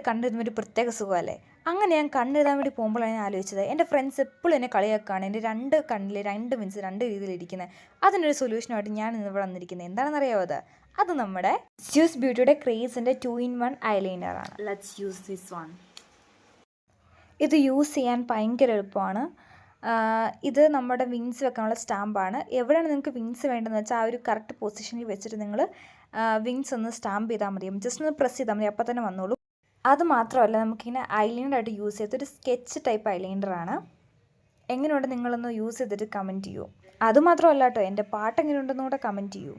കണ്ണെഴുതുമ്പോൾ ഒരു പ്രത്യേക സുഖമല്ലേ. അങ്ങനെ ഞാൻ കണ്ണെഴുതാൻ വേണ്ടി പോകുമ്പോഴാണ് ഞാൻ ആലോചിച്ചത്, എൻ്റെ ഫ്രണ്ട്സ് എപ്പോഴും എന്നെ കളിയാക്കുകയാണ് എൻ്റെ രണ്ട് കണ്ണിൽ രണ്ട് മീൻസ് രണ്ട് രീതിയിലിരിക്കുന്നത്. അതിനൊരു സൊല്യൂഷനായിട്ട് ഞാൻ ഇന്ന് ഇവിടെ വന്നിരിക്കുന്നത്. എന്താണെന്നറിയാവോ? അത് നമ്മുടെ സ്യൂസ് ബ്യൂട്ടിയുടെ ക്രേസിൻ്റെ 2-in-1 ഐലൈനറാണ്. Let's use this one. ഇത് യൂസ് ചെയ്യാൻ ഭയങ്കര എളുപ്പമാണ്. ഇത് നമ്മുടെ വിങ്സ് വെക്കാനുള്ള സ്റ്റാമ്പാണ്. എവിടെയാണ് നിങ്ങൾക്ക് വിങ്സ് വേണ്ടതെന്ന് വെച്ചാൽ ആ ഒരു കറക്റ്റ് പൊസിഷനിൽ വെച്ചിട്ട് നിങ്ങൾ വിങ്സ് ഒന്ന് സ്റ്റാമ്പ് ചെയ്താൽ മതി. ജസ്റ്റ് ഒന്ന് പ്രസ് ചെയ്താൽ മതി, അപ്പോൾ തന്നെ വന്നോളൂ. അത് മാത്രമല്ല, നമുക്കിങ്ങനെ ഐലൈനറായിട്ട് യൂസ് ചെയ്തൊരു സ്കെച്ച് ടൈപ്പ് ഐലൈനറാണ്. എങ്ങനെയുണ്ട് നിങ്ങളൊന്ന് യൂസ് ചെയ്തിട്ട് കമൻറ്റ് ചെയ്യൂ. അതുമാത്രമല്ല കേട്ടോ, എൻ്റെ പാട്ട് എങ്ങനെയുണ്ടെന്നും കൂടെ കമൻറ്റ് ചെയ്യൂ.